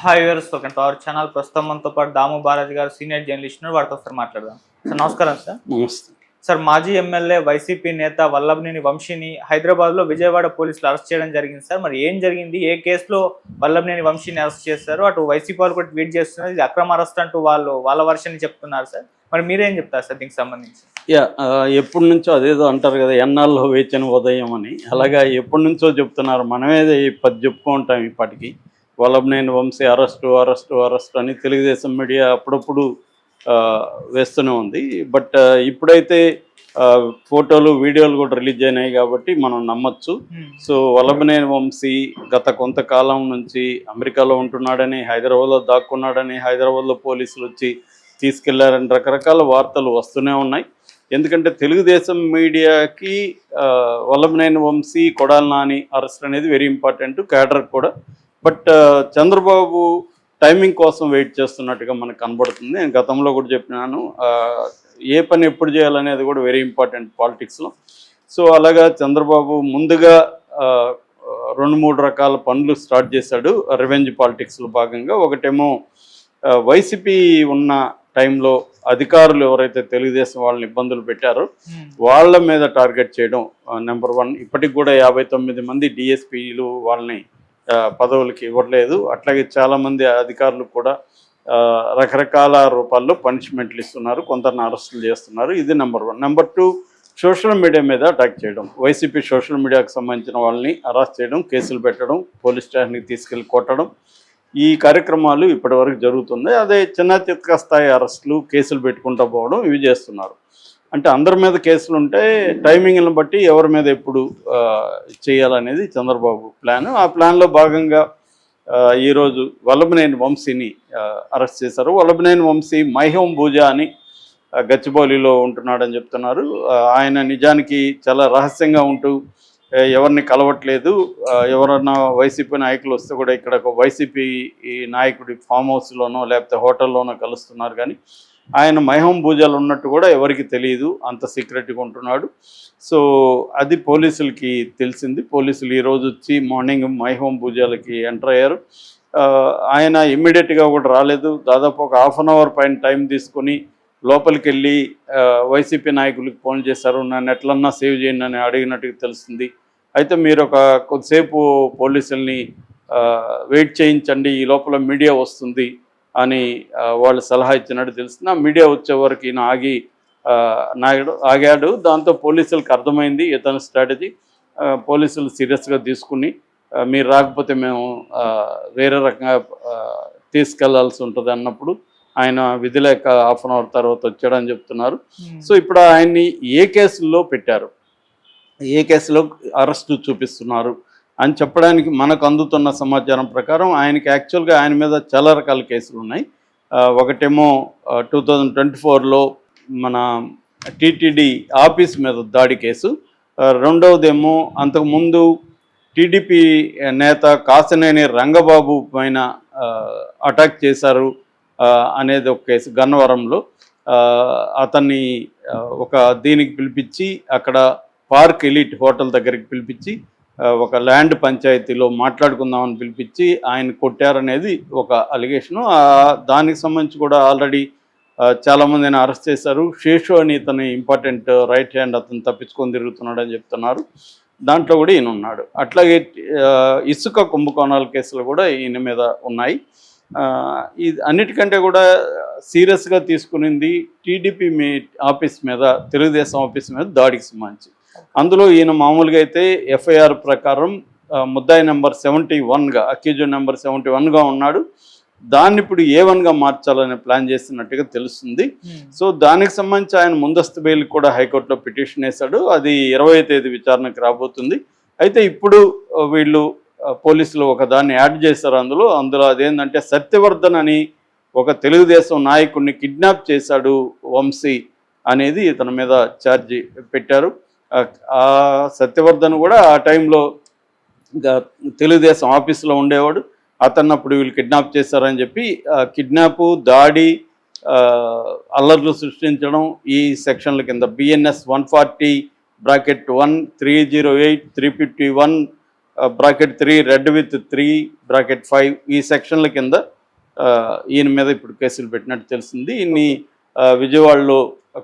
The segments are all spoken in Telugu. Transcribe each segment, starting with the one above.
Hi viewers, welcome to our channel. ప్రస్తుతం మనతో పాటు దాము బాలాజీ గారు సీనియర్ జర్నలిస్ట్ ఉన్నారు. వారితో ఒకసారి మాట్లాడదాం. సార్ నమస్కారం. సార్ నమస్తే. సార్ మాజీ ఎమ్మెల్యే వైసీపీ నేత వల్లభనేని వంశీని హైదరాబాద్లో విజయవాడ పోలీసులు అరెస్ట్ చేయడం జరిగింది. సార్ మరి ఏం జరిగింది, ఏ కేసులో వల్లభనేని వంశీని అరెస్ట్ చేశారు? అటు వైసీపీ వాళ్ళు కూడా ట్వీట్ చేస్తున్నారు, ఇది అక్రమ అరెస్ట్ అంటూ వాళ్ళ వర్షన్ చెప్తున్నారు. సార్ మరి మీరేం చెప్తారు సార్ దీనికి సంబంధించి? ఎప్పటి నుంచో అదేదో అంటారు కదా, ఎన్నాళ్ళు వేచిన ఉదయం అని. అలాగా ఎప్పటి నుంచో చెప్తున్నారు. మనమే చెప్పుకుంటాం ఇప్పటికీ. వల్లభనేని వంశీ అరెస్ట్ అని తెలుగుదేశం మీడియా అప్పుడప్పుడు వేస్తూనే ఉంది. బట్ ఇప్పుడైతే ఫోటోలు వీడియోలు కూడా రిలీజ్ అయినాయి కాబట్టి మనం నమ్మచ్చు. సో వల్లభనేని వంశీ గత కొంతకాలం నుంచి అమెరికాలో ఉంటున్నాడని, హైదరాబాద్లో దాక్కున్నాడని, హైదరాబాద్లో పోలీసులు వచ్చి తీసుకెళ్లారని రకరకాల వార్తలు వస్తూనే ఉన్నాయి. ఎందుకంటే తెలుగుదేశం మీడియాకి వల్లభనేని వంశీ, కొడాలి నాని అరెస్ట్ అనేది వెరీ ఇంపార్టెంట్, క్యాడర్ కూడా. బట్ చంద్రబాబు టైమింగ్ కోసం వెయిట్ చేస్తున్నట్టుగా మనకు కనబడుతుంది. నేను గతంలో కూడా చెప్పినాను, ఏ పని ఎప్పుడు చేయాలనేది కూడా వెరీ ఇంపార్టెంట్ పాలిటిక్స్లో. సో అలాగా చంద్రబాబు ముందుగా 2-3 రకాల పనులు స్టార్ట్ చేశాడు రివెంజ్ పాలిటిక్స్లో భాగంగా. ఒకటేమో వైసీపీ ఉన్న టైంలో అధికారులు ఎవరైతే తెలుగుదేశం వాళ్ళని ఇబ్బందులు పెట్టారో వాళ్ళ మీద టార్గెట్ చేయడం నెంబర్ 1. ఇప్పటికి కూడా 59 మంది డిఎస్పీలు వాళ్ళని పదవులకి ఇవ్వట్లేదు. అట్లాగే చాలామంది అధికారులు కూడా రకరకాల రూపాల్లో పనిష్మెంట్లు ఇస్తున్నారు, కొందరిని అరెస్టులు చేస్తున్నారు. ఇది నెంబర్ 1. నెంబర్ 2, సోషల్ మీడియా మీద అటాక్ చేయడం. వైసీపీ సోషల్ మీడియాకు సంబంధించిన వాళ్ళని అరెస్ట్ చేయడం, కేసులు పెట్టడం, పోలీస్ స్టేషన్కి తీసుకెళ్ళి కొట్టడం, ఈ కార్యక్రమాలు ఇప్పటి వరకు జరుగుతుంది. అదే చిన్న చిత్క స్థాయి అరెస్టులు, కేసులు పెట్టుకుంటూ పోవడం, ఇవి చేస్తున్నారు. అంటే అందరి మీద కేసులు ఉంటే టైమింగ్లను బట్టి ఎవరి మీద ఎప్పుడు చేయాలనేది చంద్రబాబు ప్లాన్. ఆ ప్లాన్లో భాగంగా ఈరోజు వల్లభనేని వంశీని అరెస్ట్ చేశారు. వల్లభనేని వంశీ మైహోం భూజా అని గచ్చిబౌలిలో ఉంటున్నాడని చెప్తున్నారు. ఆయన నిజానికి చాలా రహస్యంగా ఉంటూ ఎవరిని కలవట్లేదు. ఎవరన్నా వైసీపీ నాయకులు వస్తే కూడా ఇక్కడ ఒక వైసీపీ నాయకుడి ఫామ్ హౌస్లోనో లేకపోతే హోటల్లోనో కలుస్తున్నారు. కానీ ఆయన మైహోం భూజాలు ఉన్నట్టు కూడా ఎవరికి తెలియదు, అంత సీక్రెట్గా ఉంటున్నాడు. సో అది పోలీసులకి తెలిసింది. పోలీసులు ఈరోజు వచ్చి మార్నింగ్ మైహోం భూజాలకి ఎంటర్ అయ్యారు. ఆయన ఇమ్మీడియట్గా కూడా రాలేదు. దాదాపు ఒక 1/2 అవర్ పైన టైం తీసుకొని లోపలికి వెళ్ళి వైసీపీ నాయకులకు ఫోన్ చేశారు. నన్ను ఎట్లన్నా సేవ్ చేయండి అని అడిగినట్టుగా తెలుస్తుంది. అయితే మీరు ఒక కొద్దిసేపు పోలీసుల్ని వెయిట్ చేయించండి, ఈ లోపల మీడియా వస్తుంది అని వాళ్ళు సలహా ఇచ్చినట్టు తెలుస్తుంది. ఆ మీడియా వచ్చే వరకు ఈయన ఆగాడు. దాంతో పోలీసులకు అర్థమైంది ఇతని స్ట్రాటజీ. పోలీసులు సీరియస్గా తీసుకుని మీరు రాకపోతే మేము వేరే రకంగా తీసుకెళ్లాల్సి ఉంటుంది అన్నప్పుడు ఆయన విధి లేక 1/2 అవర్ తర్వాత వచ్చాడని చెప్తున్నారు. సో ఇప్పుడు ఆయన్ని ఏ కేసుల్లో పెట్టారు, ఏ కేసులో అరెస్టు చూపిస్తున్నారు అని చెప్పడానికి మనకు అందుతున్న సమాచారం ప్రకారం ఆయనకి యాక్చువల్గా ఆయన మీద చాలా రకాల కేసులు ఉన్నాయి. ఒకటేమో 2024లో మన టీటీడీ ఆఫీస్ మీద దాడి కేసు. రెండవదేమో అంతకుముందు టీడీపీ నేత కాసినేని రంగబాబు పైన అటాక్ చేశారు అనేది ఒక కేసు గన్నవరంలో. అతన్ని ఒక దీనికి పిలిపించి అక్కడ పార్క్ ఎలీట్ హోటల్ దగ్గరికి పిలిపించి ఒక ల్యాండ్ పంచాయతీలో మాట్లాడుకుందామని పిలిపించి ఆయన కొట్టారనేది ఒక అలిగేషను. దానికి సంబంధించి కూడా ఆల్రెడీ చాలామందిని అరెస్ట్ చేశారు. శేషు అని ఇతని ఇంపార్టెంట్ రైట్ హ్యాండ్, అతను తప్పించుకొని తిరుగుతున్నాడు అని చెప్తున్నారు. దాంట్లో కూడా ఈయన ఉన్నాడు. అట్లాగే ఇసుక కుంభకోణాల కేసులు కూడా ఈయన మీద ఉన్నాయి. ఇది అన్నిటికంటే కూడా సీరియస్గా తీసుకునింది టీడీపీ ఆఫీస్ మీద, తెలుగుదేశం ఆఫీస్ మీద దాడికి సంబంధించి. అందులో ఈయన మామూలుగా అయితే ఎఫ్ఐఆర్ ప్రకారం ముద్దాయి నెంబర్ 71గా, అక్యూజ్డ్ నెంబర్ 71గా ఉన్నాడు. దాన్ని ఇప్పుడు A1గా మార్చాలని ప్లాన్ చేస్తున్నట్టుగా తెలుస్తుంది. సో దానికి సంబంధించి ఆయన ముందస్తు బెయిల్ కూడా హైకోర్టులో పిటిషన్ వేశాడు. అది 20వ తేదీ విచారణకు రాబోతుంది. అయితే ఇప్పుడు వీళ్ళు పోలీసులు ఒక దాన్ని యాడ్ చేశారు. అందులో అదేంటంటే సత్యవర్ధన్ అని ఒక తెలుగుదేశం నాయకుడిని కిడ్నాప్ చేశాడు వంశీ అనేది ఇతని మీద ఛార్జీ పెట్టారు. ఆ సత్యవర్ధన్ కూడా ఆ టైంలో తెలుగుదేశం ఆఫీసులో ఉండేవాడు. అతన్నప్పుడు వీళ్ళు కిడ్నాప్ చేశారని చెప్పి కిడ్నాపు, దాడి, అల్లర్లు సృష్టించడం ఈ సెక్షన్ల కింద BNS 140(1), 308, 351 bracket 3 red with 3 bracket 5 ఈ సెక్షన్ల కింద ఈయన మీద ఇప్పుడు కేసులు పెట్టినట్టు తెలిసింది. ఈయన్ని విజయవాడలో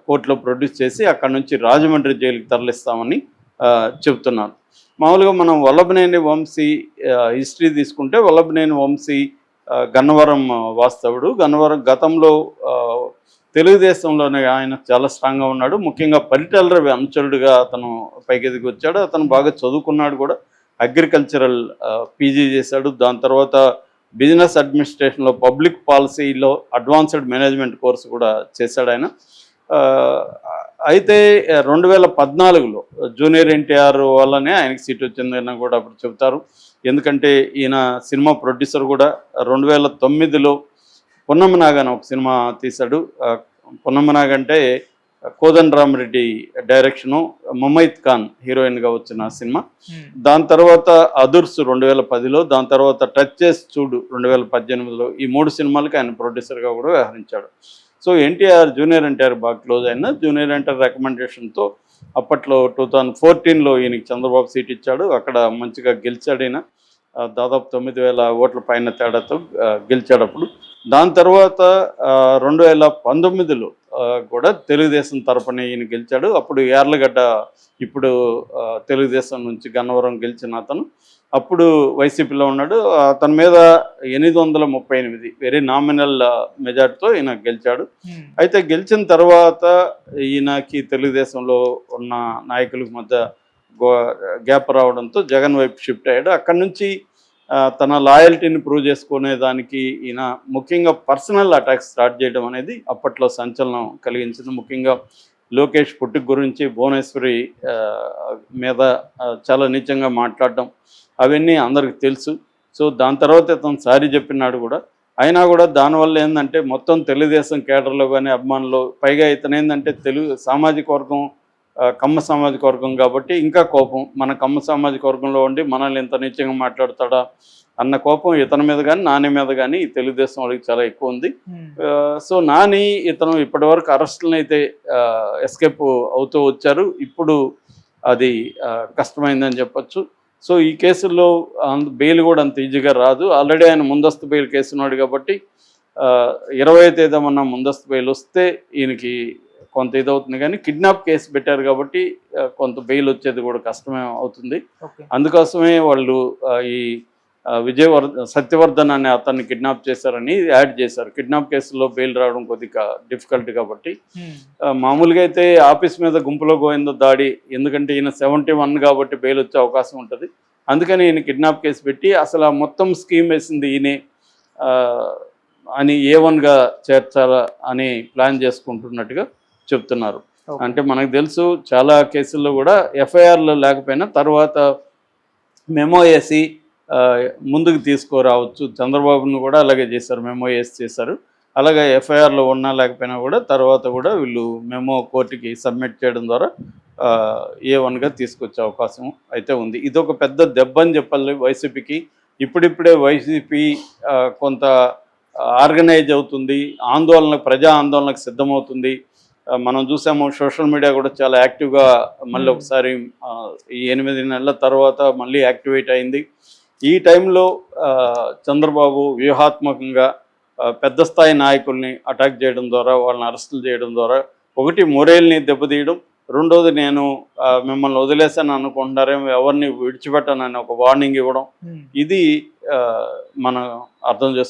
కోర్టులో ప్రొడ్యూస్ చేసి అక్కడ నుంచి రాజమండ్రి జైలుకి తరలిస్తామని చెబుతున్నారు. మామూలుగా మనం వల్లభనేని వంశీ హిస్టరీ తీసుకుంటే వల్లభనేని వంశీ గన్నవరం వాస్తవుడు. గన్నవరం గతంలో తెలుగుదేశంలోనే ఆయన చాలా స్ట్రాంగ్గా ఉన్నాడు. ముఖ్యంగా పరిటాల రవి అనుచరుడుగా అతను పైకెదిగి వచ్చాడు. అతను బాగా చదువుకున్నాడు కూడా. అగ్రికల్చరల్ పీజీ చేశాడు. దాని తర్వాత బిజినెస్ అడ్మినిస్ట్రేషన్లో పబ్లిక్ పాలసీలో అడ్వాన్స్డ్ మేనేజ్మెంట్ కోర్సు కూడా చేశాడు ఆయన. అయితే 2014లో జూనియర్ ఎన్టీఆర్ వల్లనే ఆయనకి సీట్ వచ్చిందని కూడా అప్పుడు చెబుతారు. ఎందుకంటే ఈయన సినిమా ప్రొడ్యూసర్ కూడా. 2009లో పున్నమనాగ అని ఒక సినిమా తీశాడు. పున్నమనాగ అంటే కోదండరామరెడ్డి డైరెక్షను, ముమైత్ ఖాన్ హీరోయిన్గా వచ్చిన సినిమా. దాని తర్వాత అదుర్స్ 2010లో, దాని తర్వాత టచ్ చేసి చూడు 2018లో, ఈ 3 సినిమాలకి ఆయన ప్రొడ్యూసర్గా కూడా వ్యవహరించాడు. సో జూనియర్ ఎన్టీఆర్ బాగా క్లోజ్ అయిన. జూనియర్ ఎన్టీఆర్ రికమెండేషన్తో అప్పట్లో 2014లో ఈయనకి చంద్రబాబు సీట్ ఇచ్చాడు. అక్కడ మంచిగా గెలిచాడు ఈయన. దాదాపు 9,000 ఓట్ల పైన తేడాతో గెలిచాడు అప్పుడు. దాని తర్వాత 2019లో కూడా తెలుగుదేశం తరపున ఈయన గెలిచాడు. అప్పుడు యార్లగడ్డ, ఇప్పుడు తెలుగుదేశం నుంచి గన్నవరం గెలిచిన అతను అప్పుడు వైసీపీలో ఉన్నాడు. అతని మీద 838 వెరీ నామినల్ మెజార్టీతో ఈయన గెలిచాడు. అయితే గెలిచిన తర్వాత ఈయనకి తెలుగుదేశంలో ఉన్న నాయకుల మధ్య గ్యాప్ రావడంతో జగన్ వైపు షిఫ్ట్ అయ్యాడు. అక్కడి నుంచి తన లాయల్టీని ప్రూవ్ చేసుకునే దానికి ఈయన ముఖ్యంగా పర్సనల్ అటాక్స్ స్టార్ట్ చేయడం అనేది అప్పట్లో సంచలనం కలిగించింది. ముఖ్యంగా లోకేష్ పుట్టుక గురించి, భువనేశ్వరి మీద చాలా నీచంగా మాట్లాడడం అవన్నీ అందరికి తెలుసు. సో దాని తర్వాత ఇతను సారీ చెప్పినాడు కూడా. అయినా కూడా దానివల్ల ఏంటంటే మొత్తం తెలుగుదేశం కేడర్లో కానీ అభిమానులు, పైగా ఇతను ఏంటంటే సామాజిక వర్గం కమ్మ సామాజిక వర్గం కాబట్టి ఇంకా కోపం, మన కమ్మ సామాజిక వర్గంలో ఉండి మనల్ని ఇంత నీచంగా మాట్లాడతాడా అన్న కోపం ఇతని మీద కానీ నాని మీద కానీ ఈ తెలుగుదేశం వాళ్ళకి చాలా ఎక్కువ ఉంది. సో నాని ఇతను ఇప్పటివరకు అరెస్టులను అయితే ఎస్కేప్ అవుతూ వచ్చారు. ఇప్పుడు అది కష్టమైందని చెప్పచ్చు. సో ఈ కేసుల్లో బెయిల్ కూడా అంత ఈజీగా రాదు. ఆల్రెడీ ఆయన ముందస్తు బెయిల్ కేసు ఉన్నాడు కాబట్టి 20వ తేదీ మొన్న ముందస్తు బెయిల్ వస్తే ఈయనకి కొంత ఇదవుతుంది. కానీ కిడ్నాప్ కేసు పెట్టారు కాబట్టి కొంత బెయిల్ వచ్చేది కూడా కష్టమే అవుతుంది. అందుకోసమే వాళ్ళు ఈ సత్యవర్ధన్ అనే అతన్ని కిడ్నాప్ చేశారని యాడ్ చేశారు. కిడ్నాప్ కేసులో బెయిల్ రావడం కొద్దిగా డిఫికల్ట్ కాబట్టి. మామూలుగా అయితే ఆఫీస్ మీద గుంపులో గోవిందో దాడి, ఎందుకంటే ఈయన 71 కాబట్టి బెయిల్ వచ్చే అవకాశం ఉంటుంది. అందుకని ఈయన కిడ్నాప్ కేసు పెట్టి అసలు ఆ మొత్తం స్కీమ్ వేసింది ఈయనే అని A1గా చేర్చాలా అని ప్లాన్ చేసుకుంటున్నట్టుగా చెప్తున్నారు. అంటే మనకు తెలుసు చాలా కేసుల్లో కూడా ఎఫ్ఐఆర్లో లేకపోయినా తర్వాత మెమో వేసి ముందుకు తీసుకురావచ్చు. చంద్రబాబును కూడా అలాగే చేశారు, మెమో వేసి చేశారు. అలాగే ఎఫ్ఐఆర్లో ఉన్నా లేకపోయినా కూడా తర్వాత కూడా వీళ్ళు మెమో కోర్టుకి సబ్మిట్ చేయడం ద్వారా A1గా తీసుకొచ్చే అవకాశం అయితే ఉంది. ఇది ఒక పెద్ద దెబ్బ అని చెప్పాలి వైసీపీకి. ఇప్పుడిప్పుడే వైసీపీ కొంత ఆర్గనైజ్ అవుతుంది, ప్రజా ఆందోళనకు సిద్ధమవుతుంది. మనం చూసాము సోషల్ మీడియా కూడా చాలా యాక్టివ్గా మళ్ళీ ఒకసారి ఈ 8 నెలల తర్వాత మళ్ళీ యాక్టివేట్ అయింది. ఈ టైంలో చంద్రబాబు వ్యూహాత్మకంగా పెద్ద స్థాయి నాయకుల్ని అటాక్ చేయడం ద్వారా, వాళ్ళని అరెస్టులు చేయడం ద్వారా ఒకటి మొరేల్ని దెబ్బతీయడం, రెండోది నేను మిమ్మల్ని వదిలేసాను అనుకుంటున్నారేమో, ఎవరిని విడిచిపెట్టానని ఒక వార్నింగ్ ఇవ్వడం. ఇది మనం అర్థం చేసుకోవాలి.